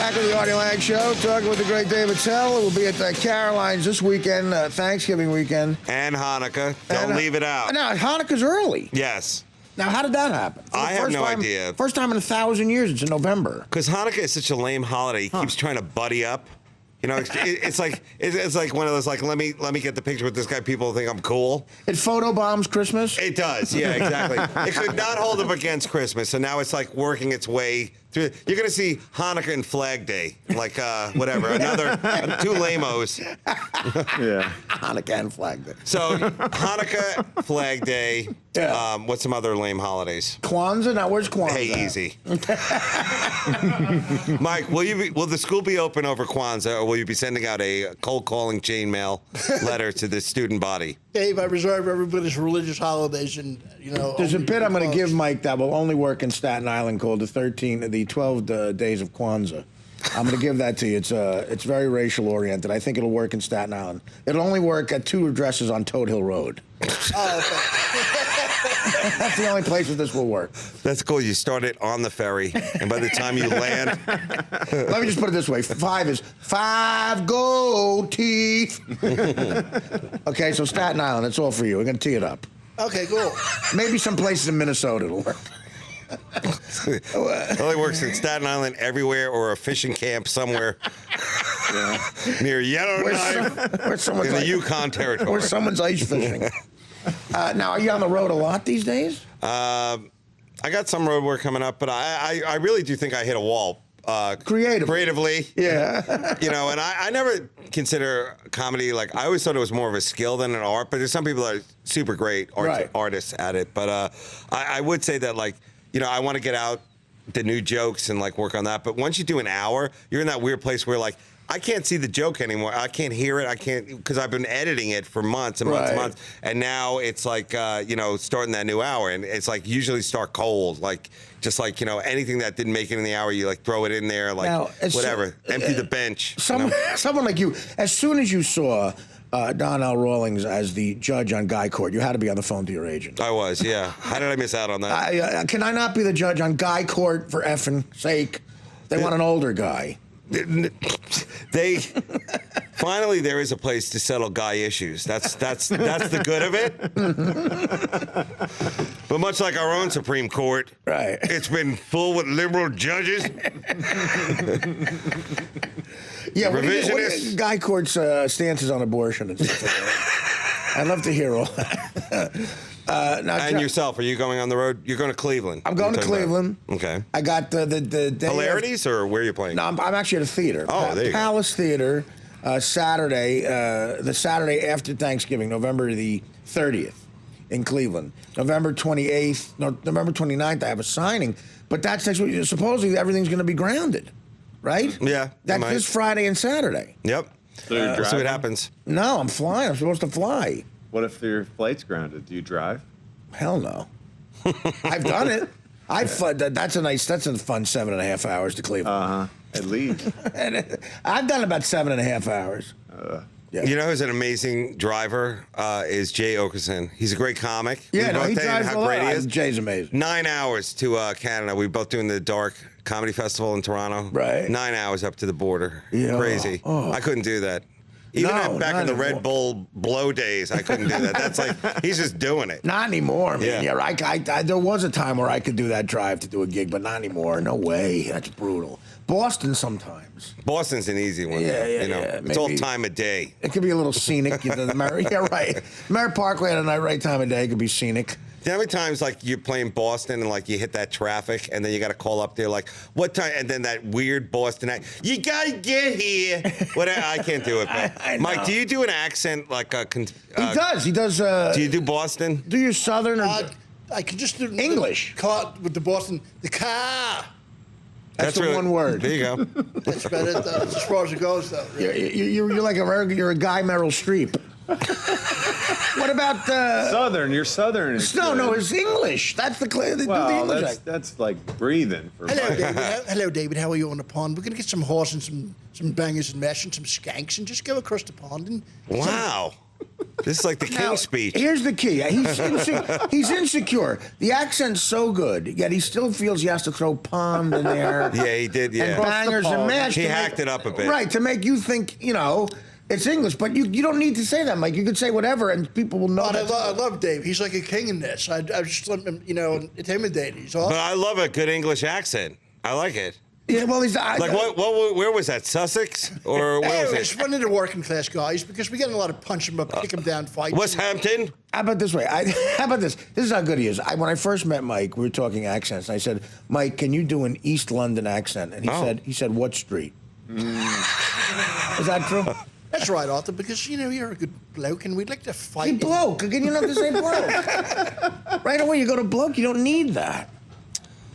Back with the Artie Lange Show, talking with the great David Attell. We'll be at Caroline's this weekend, Thanksgiving weekend. And Hanukkah. Don't leave it out. Now, Hanukkah's early. Yes. Now, how did that happen? I have no idea. First time in 1,000 years, it's in November. Because Hanukkah is such a lame holiday. He keeps trying to buddy up. You know, it's like one of those, like, let me get the picture with this guy. People think I'm cool. It photobombs Christmas? It does, yeah, exactly. It could not hold up against Christmas, so now it's like working its way through. You're going to see Hanukkah and Flag Day, like whatever, another two lamos. Yeah. Hanukkah and Flag Day. So Hanukkah, Flag Day. Yeah. What's some other lame holidays? Kwanzaa? Now, where's Kwanzaa? Hey, easy. Mike, will the school be open over Kwanzaa, or will you be sending out a cold calling chain mail letter to the student body? Dave, I reserve everybody's religious holidays, and There's a bit I'm going to give Mike that will only work in Staten Island called the 12 days of Kwanzaa. I'm going to give that to you. It's very racial oriented. I think it'll work in Staten Island. It'll only work at 2 addresses on Toad Hill Road. Oh, okay. That's the only place that this will work. That's cool. You start it on the ferry, and by the time you land... Let me just put it this way. 5 is 5 gold teeth. Okay, so Staten Island, it's all for you. We're going to tee it up. Okay, cool. Maybe some places in Minnesota it'll work. It only works in Staten Island everywhere, or a fishing camp somewhere near Yellowknife in the Yukon Territory. Where someone's ice fishing. Now, are you on the road a lot these days? I got some road work coming up, but I really do think I hit a wall. Creatively. Yeah. You know, and I never consider comedy, like, I always thought it was more of a skill than an art, but there's some people that are super great artists at it. But I would say that, like, you know, I want to get out the new jokes and, like, work on that. But once you do an hour, you're in that weird place where, like, I can't see the joke anymore. I can't hear it. I can't, because I've been editing it for months and months and months. And now it's like, you know, starting that new hour. And it's like usually start cold. Like, just like, you know, anything that didn't make it in the hour, you like throw it in there, like now, whatever. Empty the bench. Someone like you, as soon as you saw Donnell Rawlings as the judge on Guy Court, you had to be on the phone to your agent. I was, yeah. How did I miss out on that? Can I not be the judge on Guy Court for effing sake? They want an older guy. They finally there is a place to settle guy issues. That's the good of it. But much like our own Supreme Court, it's been full with liberal judges. Yeah, what are Guy Court's stances on abortion and stuff like that? I'd love to hear all that. And yourself, are you going on the road? You're going to Cleveland. I'm going to Cleveland. Okay. I got the day Hilarities, or where are you playing? No, I'm actually at a theater. Oh, there you Palace Theater, Saturday, the Saturday after Thanksgiving, November the 30th in Cleveland. November 28th, no, November 29th, I have a signing. But that's next week. Supposedly everything's going to be grounded, right? Yeah. That's this Friday and Saturday. Yep. So you're we'll see what happens. No, I'm flying. I'm supposed to fly. What if your flight's grounded? Do you drive? Hell no. I've done it. That's a fun 7.5 hours to Cleveland. At least. I've done about 7.5 hours. Yeah. You know who's an amazing driver is Jay Okerson. He's a great comic. Yeah, he drives a lot. Jay's amazing. 9 hours to Canada. We both doing the Dark Comedy Festival in Toronto. Right. 9 hours up to the border. Yeah. Crazy. Oh. I couldn't do that. Even back in the Red Bull blow days, I couldn't do that. That's like, he's just doing it. Not anymore, man. Yeah, there was a time where I could do that drive to do a gig, but not anymore. No way. That's brutal. Boston sometimes. Boston's an easy one. Yeah. It's all time of day. It could be a little scenic. Yeah, right. Merritt Parkway at the right time of day could be scenic. You know how many times, like, you're playing Boston and, like, you hit that traffic and then you got to call up there, like, what time? And then that weird Boston accent. You got to get here. I can't do it. But Mike, do you do an accent like a... He does. He does. Do you do Boston? Do you Southern or... I could just do English. With the Boston, the car. That's the really, one word. There you go. That's about it, though. As far as it goes, though. You're like you're a Guy Meryl Streep. What about Southern? You're Southern. No, it's English. That's the English. That's like breathing. Hello, David. Hello, David. How are you on the pond? We're gonna get some horse and some bangers and mash and some skanks and just go across the pond and. Wow. This is like the Now, King's speech. here's the key. He's insecure. The accent's so good, yet he still feels he has to throw pond in there. Yeah, he did. And Yeah, bangers and mash. he to make- hacked it up a bit. Right, to make you think, it's English. But you don't need to say that, Mike. You could say whatever, and people will know. But I that. love Dave. He's like a king in this. I just let him, intimidate. He's awesome. But I love a good English accent. I like it. Yeah, well, he's Like what? Where was that? Sussex or where was It's it? one of the working class guys because we get in a lot of punch him up, kick him down fights. West Hampton. How about this way? How about this? This is how good he is. When I first met Mike, we were talking accents, and I said, "Mike, can you do an East London accent?" And he said, "What street?" Is that true? That's right, Arthur, because you're a good bloke, and we'd like to fight. Hey, bloke. Again, you don't have to say bloke. Right away, you go to bloke. You don't need that.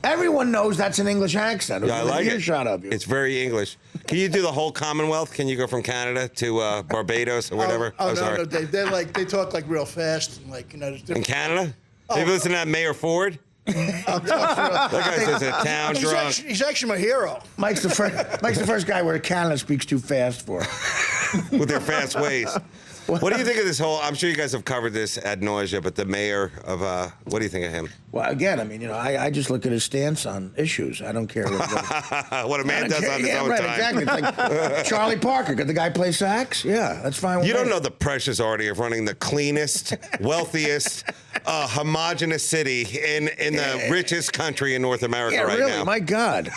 Everyone knows that's an English accent. Yeah, I like it. Earshot of you. It's very English. Can you do the whole Commonwealth? Can you go from Canada to Barbados or whatever? Oh, I'm no, sorry. no, they talk like real fast and like there's In different. Canada? Have you listened to that Mayor Ford? That guy says a town drunk. He's actually my hero. Mike's the first guy where Canada speaks too fast for. With their fast ways. What do you think of this whole? I'm sure you guys have covered this ad nausea, but the mayor of what do you think of him? Well, again, I mean, I just look at his stance on issues. I don't care What a man does on his own right, time. Exactly. It's like Charlie Parker. Could the guy play sax? Yeah, that's fine with You me. don't know the precious Artie of running the cleanest, wealthiest, homogenous city in the richest country in North America Yeah, right really. now. My God.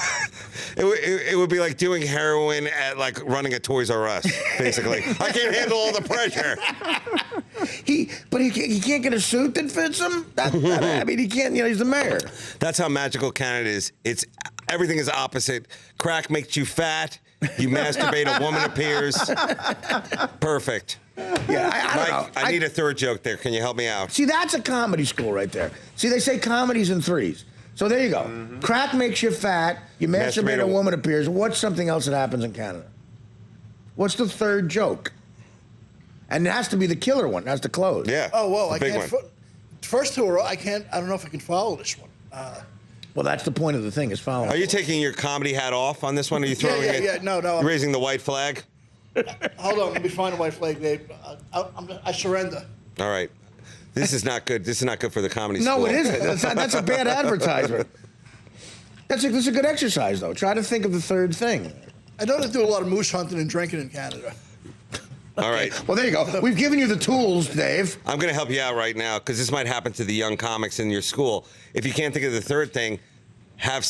It would be like doing heroin at like running a Toys R Us, basically. I can't handle all the pressure. He can't get a suit that fits him. I mean, he can't. He's the mayor. That's how magical Canada is. Everything is opposite. Crack makes you fat. You masturbate, a woman appears. Perfect. Yeah, I don't know. I need a third joke there. Can you help me out? See, that's a comedy school right there. See, they say comedy's in threes. So there you go. Mm-hmm. Crack makes you fat. You masturbate, a woman appears. What's something else that happens in Canada? What's the third joke? And it has to be the killer one. That's the close. Yeah. Oh, whoa, the I big can't. one. First two, I can't. I don't know if I can follow this one. Well, that's the point of the thing is following. Are you taking your comedy hat off on this one? Are you throwing it? Yeah. No. You're raising the white flag? Hold on. Let me find a white flag, Dave. I surrender. All right. This is not good. This is not good for the comedy school. No, it isn't. That's a bad advertisement. That's a good exercise, though. Try to think of the third thing. I know they do a lot of moose hunting and drinking in Canada. All right. Well, there you go. We've given you the tools, Dave. I'm going to help you out right now because this might happen to the young comics in your school. If you can't think of the third thing, have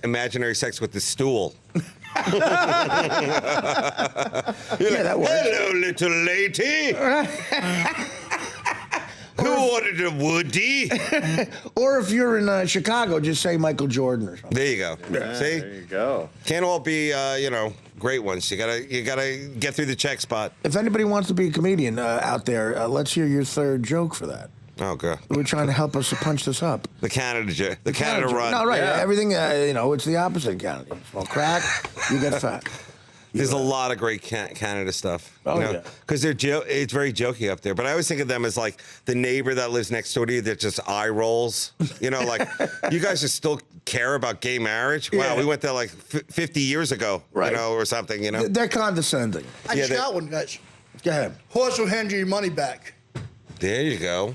imaginary sex with the stool. Yeah, that works. Hello, little lady. Who ordered a Woody? Or if you're in Chicago, just say Michael Jordan or something. There you go. Yeah, See? there you go. Can't all be, great ones. You gotta get through the check spot. If anybody wants to be a comedian out there, let's hear your third joke for that. Oh, God. We're trying to help us to punch this up. The Canada run. No, right. Yeah. Everything, it's the opposite in Canada. You smoke crack, you get fat. There's a lot of great Canada stuff. Oh, yeah. Because it's very jokey up there. But I always think of them as like the neighbor that lives next door to you that just eye rolls. Like you guys just still care about gay marriage? Wow, Yeah. we went there like 50 years ago, Right. or something, They're condescending. I Yeah, just got one, guys. Go ahead. Horse will hand you your money back. There you go.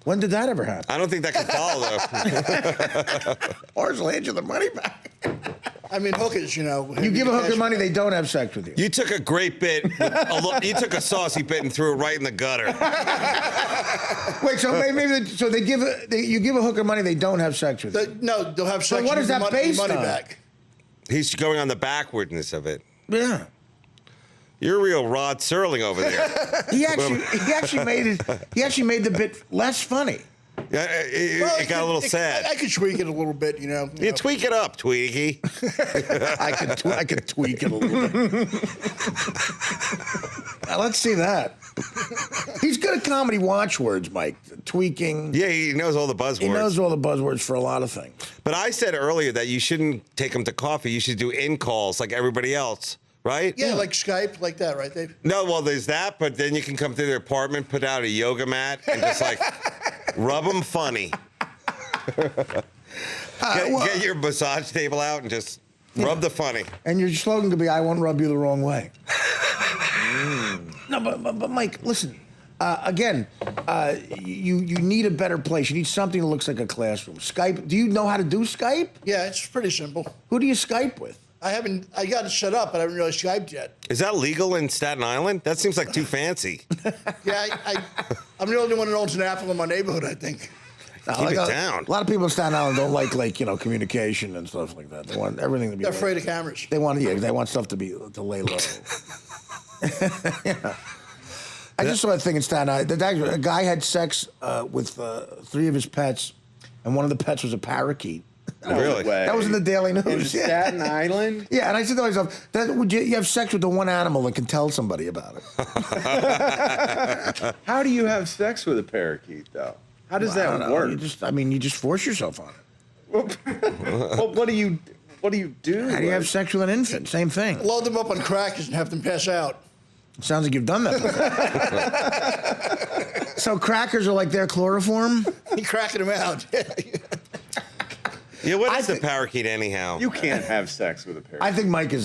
When did that ever happen? I don't think that can follow, though. Horse will hand you the money back. I mean, hookers, You give a hooker money, they don't have sex with you. You took a great bit. You took a saucy bit and threw it right in the gutter. Wait, so you give a hooker money, they don't have sex with you. No, they'll have sex. what and is give that your based money on? back. He's going on the backwardness of it. Yeah. You're a real Rod Serling over there. He actually made the bit less funny. Yeah, it got a little sad. I could tweak it a little bit, You tweak it up, Tweaky. I could tweak it a little bit. Now, let's see that. He's good at comedy watchwords, Mike. Tweaking. Yeah, he knows all the buzzwords. He knows all the buzzwords for a lot of things. But I said earlier that you shouldn't take him to coffee. You should do in-calls like everybody else, right? Yeah, like Skype, like that, right, Dave? No, well, there's that, but then you can come to their apartment, put out a yoga mat, and just like rub them funny. Get your massage table out and just rub the funny. And your slogan could be, "I won't rub you the wrong way." No, but Mike, listen. Again, you need a better place. You need something that looks like a classroom. Skype. Do you know how to do Skype? Yeah, it's pretty simple. Who do you Skype with? I got it set up, but I haven't really Skyped yet. Is that legal in Staten Island? That seems like too fancy. Yeah, I'm the only one that owns an Apple in my neighborhood, I think. Keep it down. A lot of people in Staten Island don't like communication and stuff like that. They want everything to be. They're afraid of cameras. They want stuff to lay low. Yeah. I just saw a thing in Staten Island. A guy had sex with 3 of his pets, and one of the pets was a parakeet. Really? That was in the Daily News. In Staten Island? Yeah, and I said to myself, you have sex with the one animal that can tell somebody about it. How do you have sex with a parakeet, though? How does I that don't know. work? You just force yourself on it. Well, what do you do? How do you have sex with an infant? Same thing. Load them up on crackers and have them pass out. Sounds like you've done that before. So crackers are like their chloroform? You're cracking them out. Yeah, what is the parakeet anyhow? You can't have sex with a parakeet. I think Mike has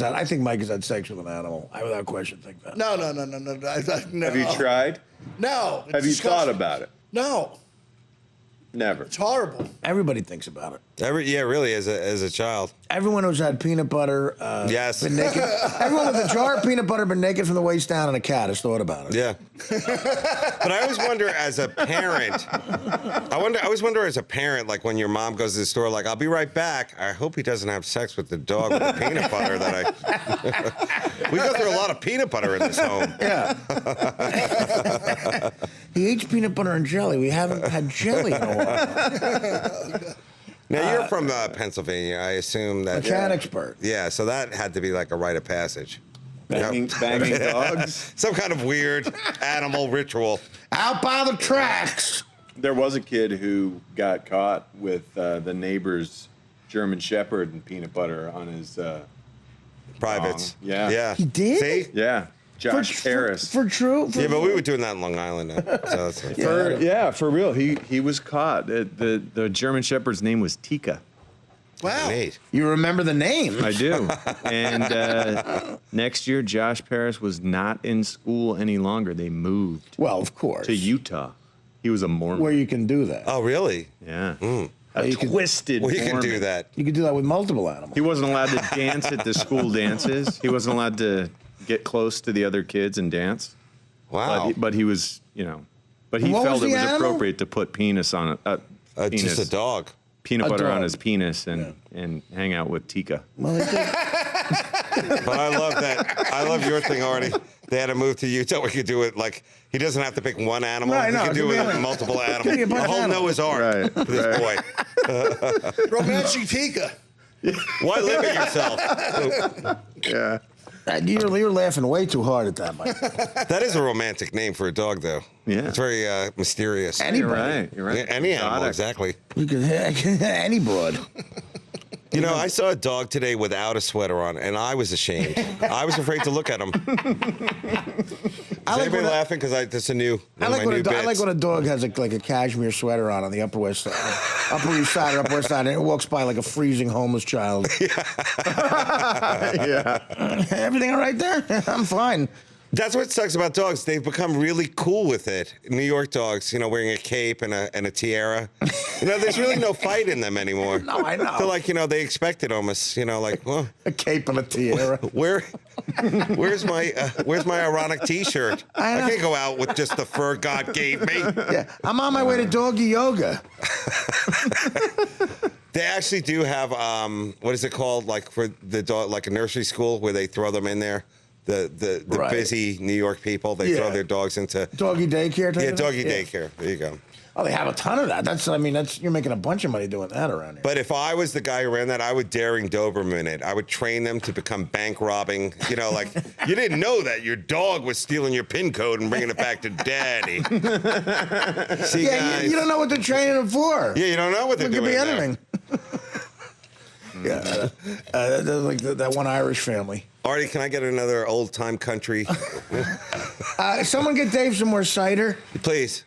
had sex with an animal. I without question think that. No. No. Have you tried? No. Have you thought about it? No. Never. It's horrible. Everybody thinks about it. Really, as a child. Everyone who's had peanut butter, Yes. been naked. Everyone with a jar of peanut butter, been naked from the waist down, and a cat has thought about it. Yeah. But I always wonder as a parent, like when your mom goes to the store, like, I'll be right back. I hope he doesn't have sex with the dog with the peanut butter we go through a lot of peanut butter in this home. Yeah. He eats peanut butter and jelly. We haven't had jelly in a while. Now, you're from Pennsylvania. I assume that. A cat expert. Yeah, so that had to be like a rite of passage. Banging dogs? Some kind of weird animal ritual. Out by the tracks. There was a kid who got caught with the neighbor's German Shepherd and peanut butter on his Privates. Yeah. Yeah. He did? See? Yeah. Josh Harris. For true? Yeah, but we were doing that in Long Island now. So that's For real. He was caught. The German Shepherd's name was Tika. Wow. neat. You remember the name? I do. And next year, Josh Harris was not in school any longer. They moved Well, of course. to Utah. He was a Mormon. Where you can do that. Oh, really? Yeah. You can- Twisted Well, you can Mormon. do that. You can do that with multiple animals. He wasn't allowed to dance at the school dances. He wasn't allowed to get close to the other kids and dance. Wow. But he was, but he What felt was it the was animal? appropriate to put penis on penis, Just a dog. peanut A butter on dog. his penis and hang out with Tika. Well, they did. But I love that. I love your thing, Artie. They had to move to Utah. We could do it like he doesn't have to pick one animal. Right, he no, could it do could it be with like- multiple could be a animals. bunch The of whole animals. Noah's Ark Right, for this boy. Romantic Tika. Why limit yourself? Yeah. You're laughing way too hard at that, Mike. That is a romantic name for a dog, though. Yeah. It's very mysterious. Anybody. You're right. Yeah, any animal, Exotic. exactly. You could any broad. You know, I saw a dog today without a sweater on, and I was ashamed. I was afraid to look at him. Is anybody laughing? Because that's a new. I like when a dog has like a cashmere sweater on the Upper West Side, Upper East Side or Upper West Side, and it walks by like a freezing homeless child. Yeah. Everything all right there? I'm fine. That's what sucks about dogs. They've become really cool with it. New York dogs, wearing a cape and a tiara. There's really no fight in them anymore. No, I know. They're like, they expect it almost. Like, well, A cape and a tiara. where's my ironic T-shirt? I know. I can't go out with just the fur God gave me. Yeah, I'm on my way to doggy yoga. They actually do have what is it called? Like for the dog, like a nursery school where they throw them in there. The Right. busy New York people, they throw Yeah. their dogs into Doggy daycare. type yeah of doggy thing? daycare. There you go. Oh, they have a ton of that. That's you're making a bunch of money doing that around here. But if I was the guy who ran that, I would daring Doberman it. I would train them to become bank robbing. Like you didn't know that your dog was stealing your PIN code and bringing it back to daddy. See, yeah, guys. you don't know what they're training them for. Yeah, you don't know what they're It could doing. be there. anything. Yeah, that's like that one Irish family. Artie, can I get another old time country, Someone get Dave some more cider. please?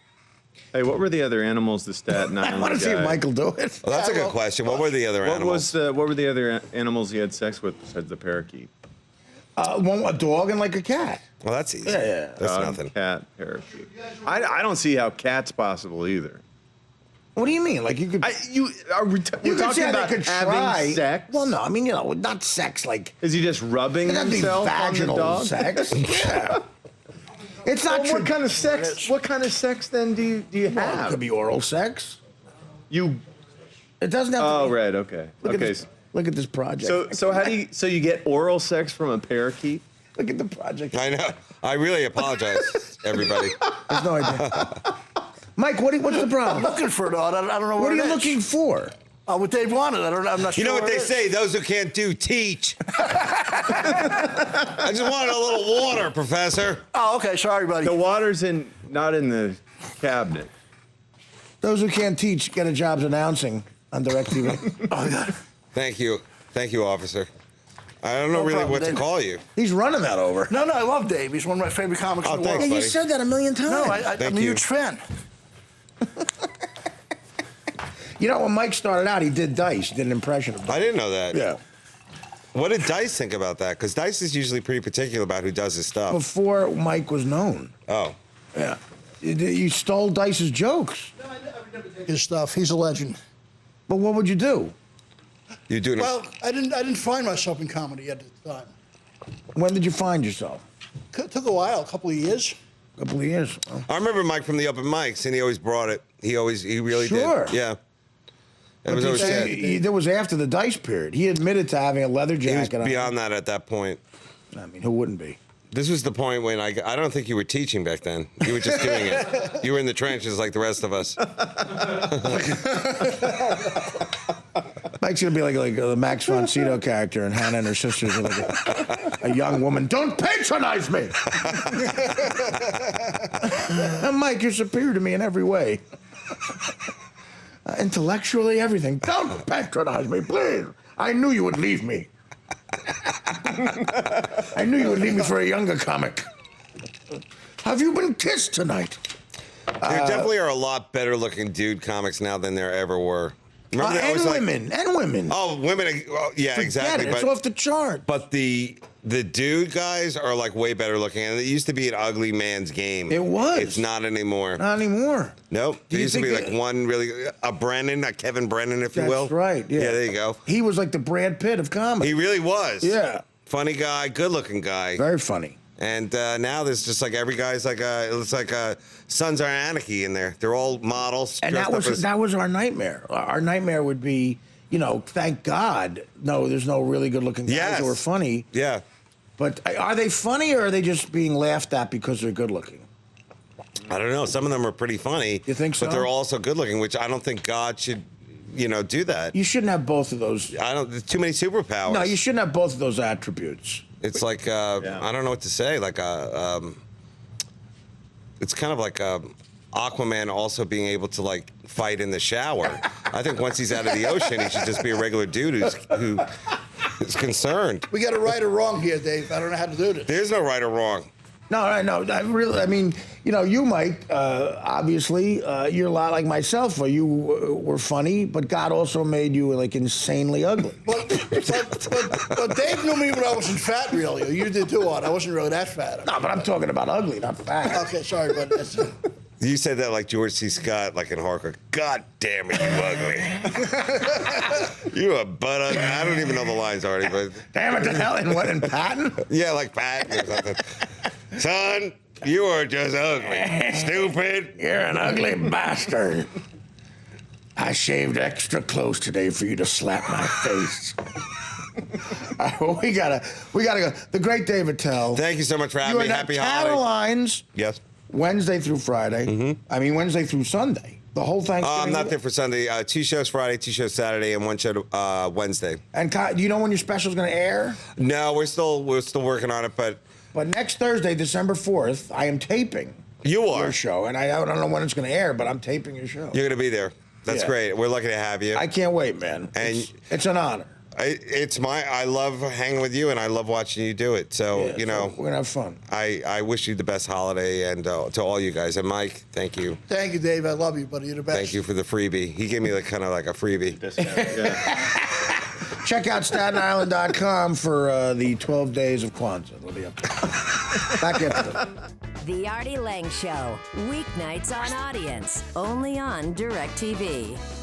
Hey, what were the other animals the Staten I Island want to see if guy- Michael do it. Well, that's a Yeah, good well, question. What were the other animals? What were the other animals he had sex with besides the parakeet? A dog and like a cat. Well, that's easy. Yeah. That's Dog, nothing. Cat, parakeet. I don't see how cat's possible either. What do you mean? Like you could. We're you could talking say about they could having try. sex. Well, no, I mean, not sex like. Is he just rubbing It doesn't be himself on the vaginal dog? sex. Yeah. It's not Well, true. what kind of sex? What kind of sex then do you Well, it have? could be oral sex. You. It doesn't have to Oh, be. right. Okay. Look Okay. at this project. So how do you? So you get oral sex from a parakeet? Look at the project. I know. I really apologize, everybody. There's no idea. Mike, what's the problem? Looking for it, I don't know What where are you it is. looking for? What Dave wanted. I'm not sure. You know what where they it is. say? Those who can't do, teach. I just wanted a little water, Professor. Oh, okay. Sorry, buddy. The water's not in the cabinet. Those who can't teach get a job announcing on DirecTV. Oh, God. Thank you, officer. I don't know No really problem, what to David. call you. He's running that over. No, I love Dave. He's one of my favorite comics Oh, in the thanks, Yeah, world. you buddy. said that a million times. No, I'm Thank a you. huge fan. You know, when Mike started out, he did Dice. He did an impression of Dice. I didn't know that. Yeah. What did Dice think about that? Because Dice is usually pretty particular about who does his stuff. Before Mike was known. Oh. Yeah. You stole Dice's jokes. His stuff. He's a legend. But what would you do? You're doing Well, I didn't find myself in comedy at the time. When did you find yourself? Took a while, a couple of years. A couple of years. Oh. I remember Mike from the open mics, and he always brought it. He really Sure. did. Yeah. It was always sad. That was after the Dice period. He admitted to having a leather He was jacket on. beyond that at that point. I mean, who wouldn't be? This was the point when I don't think you were teaching back then. You were just doing it. You were in the trenches like the rest of us. Mike's gonna be like the Max von Sydow character, and Hannah and her sisters are like a young woman. Don't patronize me. Mike, you're superior to me in every way. Intellectually, everything. Don't patronize me, please. I knew you would leave me. I knew you would leave me for a younger comic. Have you been kissed tonight? There definitely are a lot better looking dude comics now than there ever were. Remember they And always like, women. oh, women. Well, yeah, Forget exactly. it. It's off the chart. But the dude guys are like way better looking, and it used to be an ugly man's game. It was. It's not anymore. Not anymore. Nope. Do There you used to be think like one really a Kevin Brennan, if you will. That's right. Yeah. There you go. He was like the Brad Pitt of comedy. He really was. Yeah. Funny guy, good looking guy. Very funny. And now there's just like every guy's like it's like Sons of Anarchy in there. They're all models. And dressed up as- that was our nightmare. Our nightmare would be, thank God, no, there's no really good looking guys Yes. who are funny. Yeah. But are they funny or are they just being laughed at because they're good looking? I don't know. Some of them are pretty funny. You think so? But they're also good looking, which I don't think God should, do that. You shouldn't have both of those. There's too many superpowers. No, you shouldn't have both of those attributes. It's like I don't know what to say. Like it's kind of like Aquaman also being able to like fight in the shower. I think once he's out of the ocean, he should just be a regular dude who is concerned. We got a right or wrong here, Dave. I don't know how to do this. There's no right or wrong. No. I mean, you, Mike, obviously, you're a lot like myself. You were funny, but God also made you like insanely ugly. But Dave knew me when I wasn't fat, really. You did too, Art. I wasn't really that fat. No, but I'm talking about ugly, not fat. Okay, sorry, but that's, You said that like George C. Scott, like in hardcore. God damn it, you ugly. You a butt ugly. I don't even know the lines already, but Damn it to hell! And what in Patton? yeah, like Pat or something. Son, you are just ugly. Stupid. You're an ugly bastard. I shaved extra close today for you to slap my face. All right, well, we gotta go. The great Dave Attell. Thank you so much for You having are me. at Happy holidays. Caroline's Yes. Wednesday through Friday. I mean Wednesday through Sunday. The whole Thanksgiving. I'm not there for Sunday. 2 shows Friday, 2 shows Saturday, and 1 show Wednesday. And do you know when your special's going to air? No, we're still working on it, but But next Thursday, December 4th, I am taping you are. your show, and I don't know when it's going to air, but I'm taping your show. You're gonna be there. That's Yeah. great. We're lucky to have you. I can't wait, man. And- it's an honor. I love hanging with you, and I love watching you do it. So Yeah, so we're gonna have fun. I wish you the best holiday, and to all you guys. And Mike, thank you. thank you, Dave. I love you, buddy. You're the best. Thank you for the freebie. He gave me like kind of like a freebie. Yeah. Check out StatenIsland.com for the 12 days of Kwanzaa. It'll be up there. Back after this. The Artie Lange Show. Weeknights on Audience. Only on DirecTV.